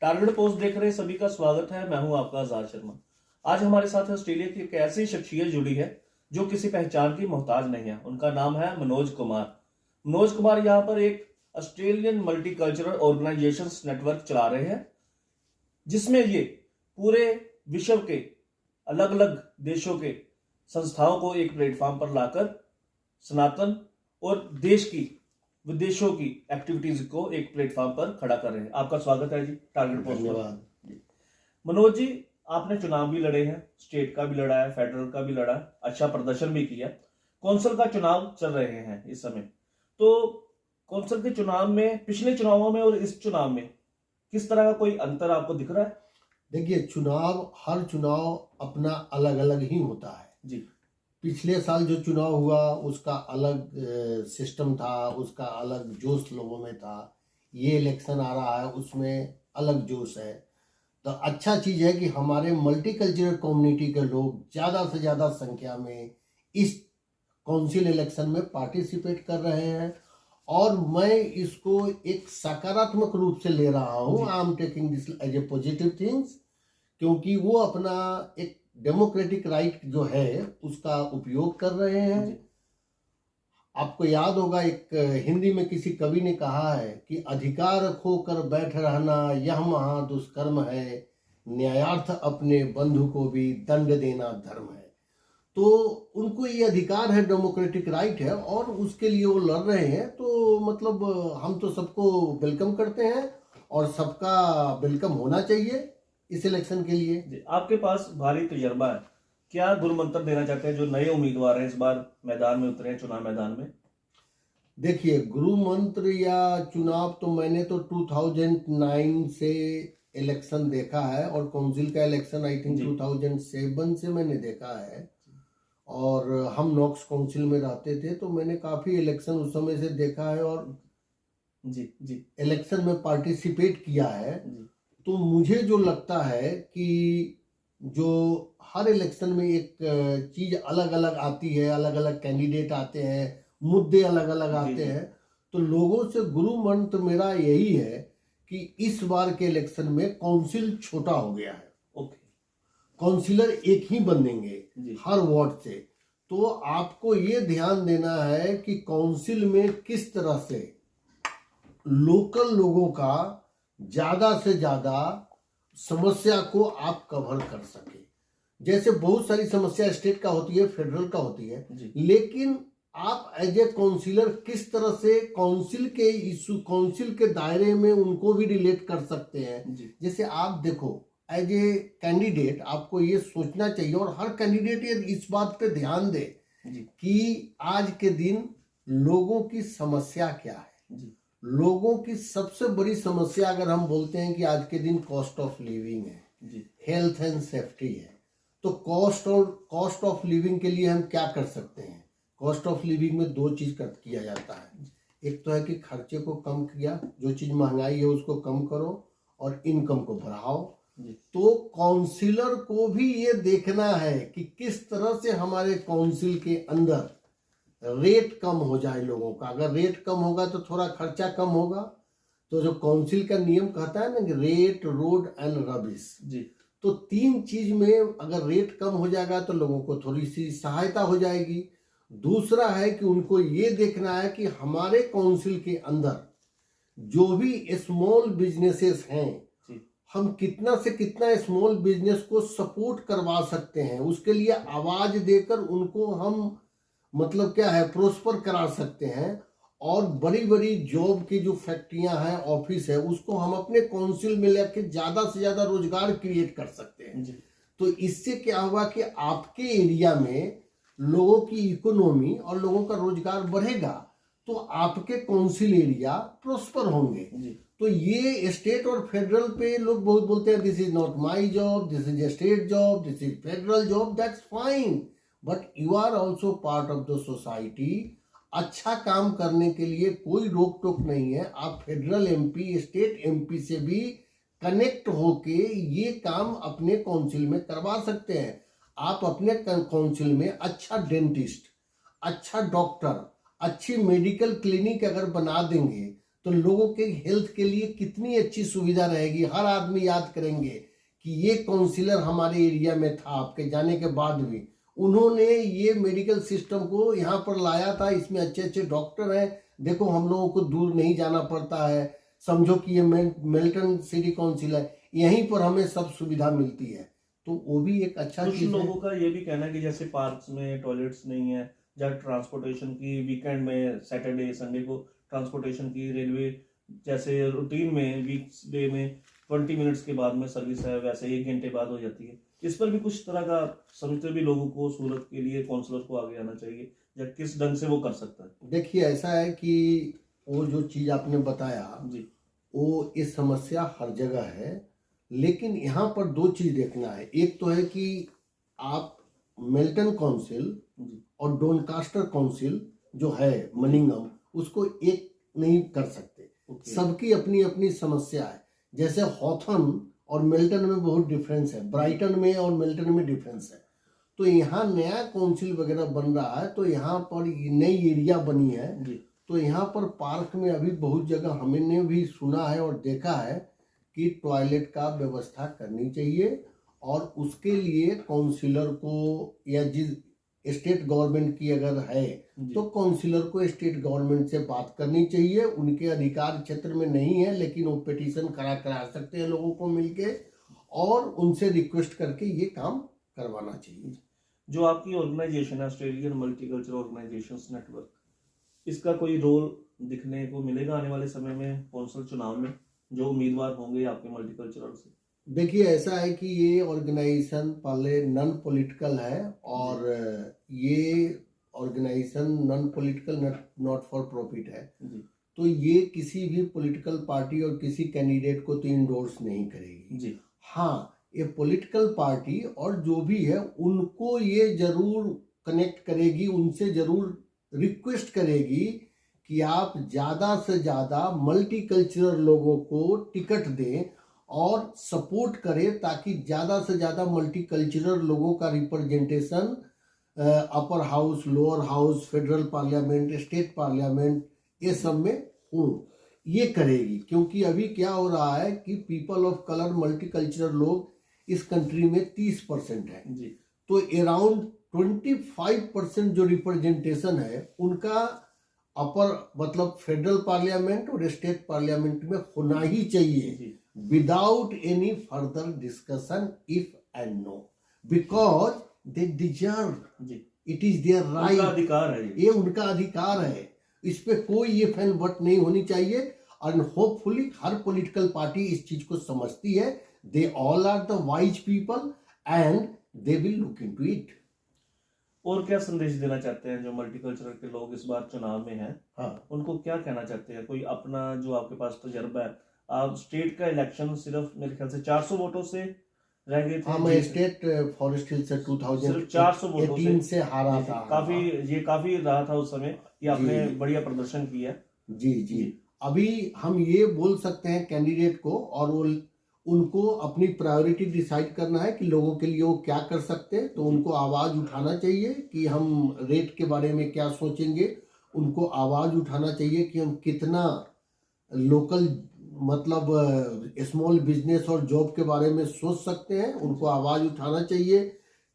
Target post देख रहे सभी का स्वागत है। मैं हूं आपका आजाद शर्मा। आज हमारे साथ ऑस्ट्रेलिया की एक ऐसी शख्सियत जुड़ी है जो किसी पहचान की मोहताज नहीं है। उनका नाम है मनोज कुमार। मनोज कुमार यहाँ पर एक ऑस्ट्रेलियन मल्टीकल्चरल ऑर्गेनाइजेशंस नेटवर्क चला रहे हैं, जिसमें ये पूरे विश्व के अलग अलग देशों के संस्थाओं को एक प्लेटफॉर्म पर लाकर सनातन और देश की विदेशों की एक्टिविटीज को एक प्लेटफॉर्म पर खड़ा कर रहे हैं। आपका स्वागत है जी टारगेट पोस्ट पर। मनोज जी, आपने चुनाव भी लड़े हैं, स्टेट का भी लड़ा है, फेडरल का भी लड़ा है, अच्छा प्रदर्शन भी किया। कौंसिल का चुनाव चल रहे हैं इस समय, तो कौंसिल के चुनाव में, पिछले चुनावों में और इस चुनाव में किस तरह का कोई अंतर आपको दिख रहा है? देखिए, हर चुनाव अपना अलग अलग ही होता है जी। पिछले साल जो चुनाव हुआ उसका अलग सिस्टम था, उसका अलग जोश लोगों में था। ये इलेक्शन आ रहा है उसमें अलग जोश है। तो अच्छा चीज़ है कि हमारे मल्टीकल्चरल कम्युनिटी के लोग ज़्यादा से ज़्यादा संख्या में इस काउंसिल इलेक्शन में पार्टिसिपेट कर रहे हैं और मैं इसको एक सकारात्मक रूप से ले रहा हूँ। I am taking this as a positive things, क्योंकि वो अपना एक डेमोक्रेटिक राइट जो है उसका उपयोग कर रहे हैं। आपको याद होगा, एक हिंदी में किसी कवि ने कहा है कि अधिकार खोकर बैठ रहना यह महा दुष्कर्म है, न्यायार्थ अपने बंधु को भी दंड देना धर्म है। तो उनको ये अधिकार है, डेमोक्रेटिक राइट है और उसके लिए वो लड़ रहे हैं। तो मतलब हम तो सबको वेलकम करते हैं और सबका वेलकम होना चाहिए इस इलेक्शन के लिए। आपके पास भारी तजुर्बा है, क्या गुरु मंत्र देना चाहते हैं जो नए उम्मीदवार हैं, इस बार मैदान में उतरे हैं, चुनाव मैदान में? देखिए, गुरु मंत्र या चुनाव तो मैंने तो 2009 से इलेक्शन देखा है और काउंसिल का इलेक्शन आई थिंक 2007 से मैंने देखा है। और हम नॉक्स काउंसिल में रहते थे तो मैंने काफ़ी इलेक्शन उस समय से देखा है और जी इलेक्शन में पार्टिसिपेट किया है। तो मुझे जो लगता है कि जो हर इलेक्शन में एक चीज़ अलग अलग आती है, अलग अलग कैंडिडेट आते हैं, मुद्दे अलग अलग आते हैं। तो लोगों से गुरु मंत्र मेरा यही है कि इस बार के इलेक्शन में काउंसिल छोटा हो गया है। काउंसिलर एक ही बनेंगे हर वार्ड से। तो आपको ये ध्यान देना है कि काउंसिल में किस तरह से लोकल लोगों का ज्यादा से ज्यादा समस्या को आप कवर कर सके। जैसे बहुत सारी समस्या स्टेट का होती है, फेडरल का होती है, लेकिन आप एज ए काउंसिलर किस तरह से काउंसिल के इशू, काउंसिल के दायरे में उनको भी रिलेट कर सकते हैं। जैसे आप देखो, एज ए कैंडिडेट आपको ये सोचना चाहिए और हर कैंडिडेट ये इस बात पे ध्यान दे कि आज के दिन लोगों की समस्या क्या है। लोगों की सबसे बड़ी समस्या अगर हम बोलते हैं कि आज के दिन कॉस्ट ऑफ लिविंग है, हेल्थ एंड सेफ्टी है। तो कॉस्ट ऑफ लिविंग के लिए हम क्या कर सकते हैं? कॉस्ट ऑफ लिविंग में दो चीज किया जाता है। एक तो है कि खर्चे को कम किया, जो चीज महंगाई है उसको कम करो और इनकम को बढ़ाओ। तो काउंसिलर को भी ये देखना है कि किस तरह से हमारे काउंसिल के अंदर रेट कम हो जाए लोगों का। अगर रेट कम होगा तो थोड़ा खर्चा कम होगा। तो जो काउंसिल का नियम कहता है ना कि रेट, रोड एंड रबिश, तो तीन चीज में अगर रेट कम हो जाएगा तो लोगों को थोड़ी सी सहायता हो जाएगी। दूसरा है कि उनको ये देखना है कि हमारे काउंसिल के अंदर जो भी स्मॉल बिजनेसेस हैं, हम कितना से कितना स्मॉल बिजनेस को सपोर्ट करवा सकते हैं, उसके लिए आवाज देकर उनको हम मतलब क्या है प्रोस्पर करा सकते हैं। और बड़ी बड़ी जॉब की जो फैक्ट्रियां हैं, ऑफिस है, उसको हम अपने काउंसिल में लेके ज्यादा से ज्यादा रोजगार क्रिएट कर सकते हैं। तो इससे क्या होगा कि आपके एरिया में लोगों की इकोनॉमी और लोगों का रोजगार बढ़ेगा, तो आपके काउंसिल एरिया प्रोस्पर होंगे। तो ये स्टेट और फेडरल पे लोग बहुत बोलते हैं this is not my job, this is a state job, this is federal job. That's fine, but you are also part of the society. अच्छा काम करने के लिए कोई रोक टोक नहीं है। आप फेडरल एमपी, स्टेट एमपी से भी कनेक्ट होके ये काम अपने काउंसिल में करवा सकते हैं। आप अपने काउंसिल में अच्छा डेंटिस्ट, अच्छा डॉक्टर, अच्छी मेडिकल क्लिनिक अगर बना देंगे तो लोगों के हेल्थ के लिए कितनी अच्छी सुविधा रहेगी। हर आदमी याद करेंगे कि ये काउंसिलर हमारे एरिया में था, आपके जाने के बाद भी उन्होंने ये मेडिकल सिस्टम को यहाँ पर लाया था। इसमें अच्छे अच्छे डॉक्टर हैं, देखो हम लोगों को दूर नहीं जाना पड़ता है। समझो कि ये मेल्टन सिटी काउंसिल है, यहीं पर हमें सब सुविधा मिलती है, तो वो भी एक अच्छा कुछ चीज है। लोगों का ये भी कहना है कि जैसे पार्क्स में टॉयलेट्स नहीं है, या ट्रांसपोर्टेशन की वीकेंड में सैटरडे संडे को ट्रांसपोर्टेशन की रेलवे जैसे रूटीन में वीक्स डे में 20 मिनट्स के बाद में सर्विस है, वैसे 1 घंटे बाद हो जाती है। इस पर भी कुछ तरह का समझते भी लोगों को सूरत के लिए काउंसलर को आगे आना चाहिए, या किस ढंग से वो कर सकता है? देखिए ऐसा है कि वो जो चीज आपने बताया जी वो ये समस्या हर जगह है, लेकिन यहाँ पर दो चीज देखना है। एक तो है कि आप मेल्टन काउंसिल जी और डोनकास्टर काउंसिल जो है मनिंगम, उसको एक नहीं कर सकते। ओके सबकी अपनी अपनी समस्या है। जैसे हॉथन और मेल्टन में बहुत डिफरेंस है, ब्राइटन में और मेल्टन में डिफरेंस है। तो यहाँ नया काउंसिल वगैरह बन रहा है, तो यहाँ पर नई एरिया बनी है, जी तो यहाँ पर पार्क में अभी बहुत जगह हमने भी सुना है और देखा है कि टॉयलेट का व्यवस्था करनी चाहिए, और उसके लिए काउंसिलर को या जिस स्टेट गवर्नमेंट की अगर है जी तो काउंसिलर को स्टेट गवर्नमेंट से बात करनी चाहिए। उनके अधिकार क्षेत्र में नहीं है, लेकिन वो पिटीशन करा सकते हैं लोगों को मिलके, और उनसे रिक्वेस्ट करके ये काम करवाना चाहिए। जो आपकी ऑर्गेनाइजेशन है ऑस्ट्रेलियन मल्टीकल्चरल ऑर्गेनाइजेशंस नेटवर्क, इसका कोई रोल दिखने को मिलेगा आने वाले समय में कौंसल चुनाव में, जो उम्मीदवार होंगे आपके मल्टीकल्चरल से? देखिए ऐसा है कि ये ऑर्गेनाइजेशन पहले नॉन पॉलिटिकल है, और ये organisation non political not for profit है। जी तो ये किसी भी पॉलिटिकल पार्टी और किसी कैंडिडेट को तो इंडोर्स नहीं करेगी। जी हाँ, ये पॉलिटिकल पार्टी और जो भी है उनको ये जरूर कनेक्ट करेगी, उनसे जरूर रिक्वेस्ट करेगी कि आप ज़्यादा से ज़्यादा मल्टीकल्चरल लोगों को टिकट दें और सपोर्ट करें, ताकि ज़्यादा से ज़्यादा मल्टीकल्चरल लोगों का representation upper house, lower house, federal parliament, state parliament, ये सब में हो। ये करेगी, क्योंकि अभी क्या हो रहा है कि पीपल ऑफ कलर मल्टीकल्चरल लोग इस कंट्री में 30% है, जी तो अराउंड 25% जो रिप्रेजेंटेशन है उनका अपर मतलब फेडरल पार्लियामेंट और स्टेट पार्लियामेंट में होना ही चाहिए, जी without any further discussion, if and no, because they deserve, जी इट इज देयर उनका राइट, अधिकार है ये उनका अधिकार है। इस पे कोई इफ एंड बट नहीं होनी चाहिए, और होपफुली हर पॉलिटिकल पार्टी इस चीज को समझती है। They all are the wise people and they will look into it. और क्या संदेश देना चाहते हैं जो मल्टीकल्चरल के लोग इस बार चुनाव में हैं? हाँ, उनको क्या कहना चाहते हैं? कोई अपना जो आपके पास तजर्बा है, आप स्टेट का इलेक्शन सिर्फ मेरे ख्याल से 400 वोटों से रह गए थे। हाँ, मैं स्टेट फॉरेस्ट हिल से सिर्फ 400 वोटों 2018 से हारा जी, था। काफी ये काफी रहा था उस समय कि आपने जी। बढ़िया प्रदर्शन किया। जी जी, जी अभी हम ये बोल सकते हैं कैंडिडेट को, और वो उनको अपनी प्रायोरिटी डिसाइड करना है कि लोगों के लिए वो क्या कर सकते हैं। तो उनको आवाज उठाना चाहिए कि हम रेट के बारे में क्या सोचेंगे, उनको आवाज उठाना चाहिए कि हम कितना लोकल मतलब स्मॉल बिजनेस और जॉब के बारे में सोच सकते हैं। उनको आवाज उठाना चाहिए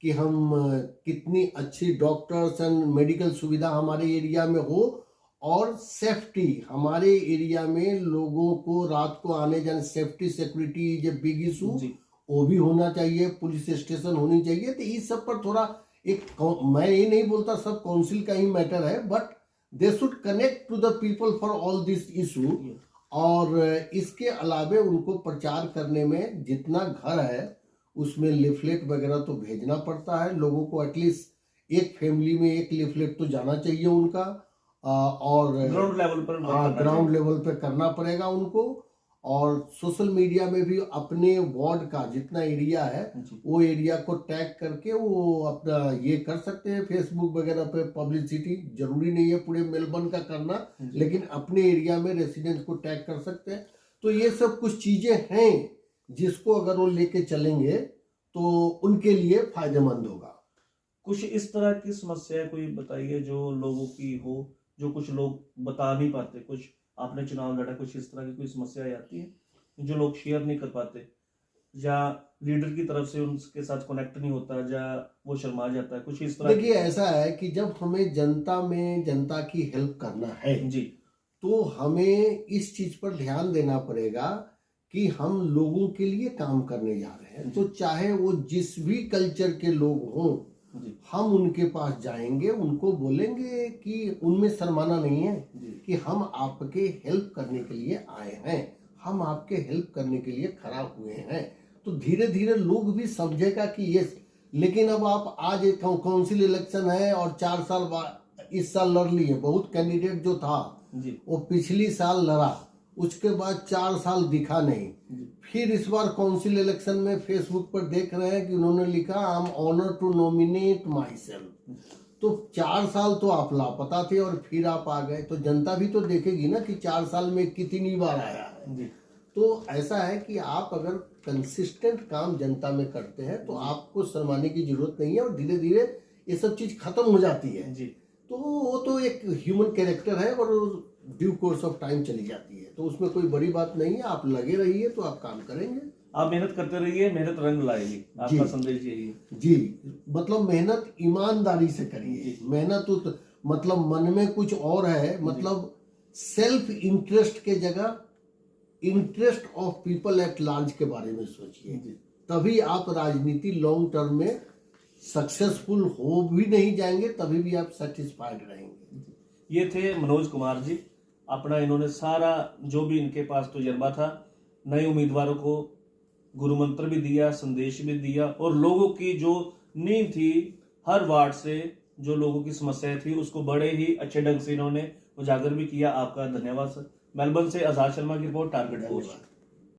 कि हम कितनी अच्छी डॉक्टर्स एंड मेडिकल सुविधा हमारे एरिया में हो, और सेफ्टी हमारे एरिया में लोगों को रात को आने जाने, safety security is a big issue, जी वो भी होना चाहिए, पुलिस स्टेशन होनी चाहिए। तो इस सब पर थोड़ा एक, मैं ये नहीं बोलता सब काउंसिल का ही मैटर है, but they should connect to the people for all this issue. और इसके अलावे उनको प्रचार करने में जितना घर है उसमें लिफलेट वगैरह तो भेजना पड़ता है लोगों को, एटलीस्ट एक फैमिली में एक लिफलेट तो जाना चाहिए उनका। और ग्राउंड लेवल पर हाँ, ग्राउंड लेवल पे करना पड़ेगा उनको। और सोशल मीडिया में भी अपने वार्ड का जितना एरिया है जी वो एरिया को टैग करके वो अपना ये कर सकते हैं, फेसबुक वगैरह पे पब्लिसिटी। जरूरी नहीं है पूरे मेलबर्न का करना, जी लेकिन अपने एरिया में रेसिडेंट्स को टैग कर सकते हैं। तो ये सब कुछ चीजें हैं जिसको अगर वो लेके चलेंगे तो उनके लिए फायदेमंद होगा। कुछ इस तरह की समस्या कोई बताइए जो लोगों की हो, जो कुछ लोग बता नहीं पाते, कुछ आपने चुनाव लड़ा, कुछ इस तरह की कोई समस्या आती है जो लोग शेयर नहीं कर पाते, या लीडर की तरफ से उनके साथ कनेक्ट नहीं होता, या वो शर्मा जाता है, कुछ इस तरह? देखिए ऐसा है कि जब हमें जनता में जनता की हेल्प करना है जी तो हमें इस चीज पर ध्यान देना पड़ेगा कि हम लोगों के लिए काम करने जा रहे हैं। तो चाहे वो जिस भी कल्चर के लोग हों, जी हम उनके पास जाएंगे, उनको बोलेंगे कि उनमें शर्माना नहीं है जी कि हम आपके हेल्प करने के लिए आए हैं, हम आपके हेल्प करने के लिए खड़ा हुए हैं। तो धीरे धीरे लोग भी समझेगा कि ये। लेकिन अब आप आज एक काउंसिल इलेक्शन है और 4 साल बाद इस साल लड़ लिए, बहुत कैंडिडेट जो था जी वो पिछली साल लड़ा, उसके बाद 4 साल दिखा नहीं। फिर इस बार काउंसिल इलेक्शन में फेसबुक पर देख रहे हैं कि उन्होंने लिखा I am honour to nominate myself. तो 4 साल तो आप लापता थे और फिर आप आ गए, तो जनता भी तो देखेगी ना कि 4 साल में कितनी बार आया है। जी तो ऐसा है कि आप अगर कंसिस्टेंट काम जनता में करते हैं तो आपको शर्माने की जरूरत नहीं है, और धीरे धीरे ये सब चीज खत्म हो जाती है। जी तो वो तो एक ह्यूमन कैरेक्टर है और ड्यू कोर्स ऑफ टाइम चली जाती है, तो उसमें कोई बड़ी बात नहीं है। आप लगे रहिए तो आप काम करेंगे। आप मेहनत करते रहिए, मेहनत रंग लाएगी, आपका संदेश यही है। जी, मतलब मेहनत ईमानदारी से करिए। मेहनत तो मतलब मन में कुछ और है, मतलब सेल्फ इंटरेस्ट के जगह interest of people at large के बारे में सोचिए, तभी आप राजनीति लॉन्ग टर्म में सक्सेसफुल हो भी नहीं जाएंगे, तभी भी आप सेटिस्फाइड रहेंगे। ये थे मनोज कुमार जी। अपना इन्होंने सारा जो भी इनके पास तजुर्बा था, नए उम्मीदवारों को गुरु मंत्र भी दिया, संदेश भी दिया, और लोगों की जो नींव थी हर वार्ड से, जो लोगों की समस्याएं थी, उसको बड़े ही अच्छे ढंग से इन्होंने उजागर भी किया। आपका धन्यवाद सर। मेलबर्न से आजाद शर्मा की रिपोर्ट, टारगेट पोस्ट।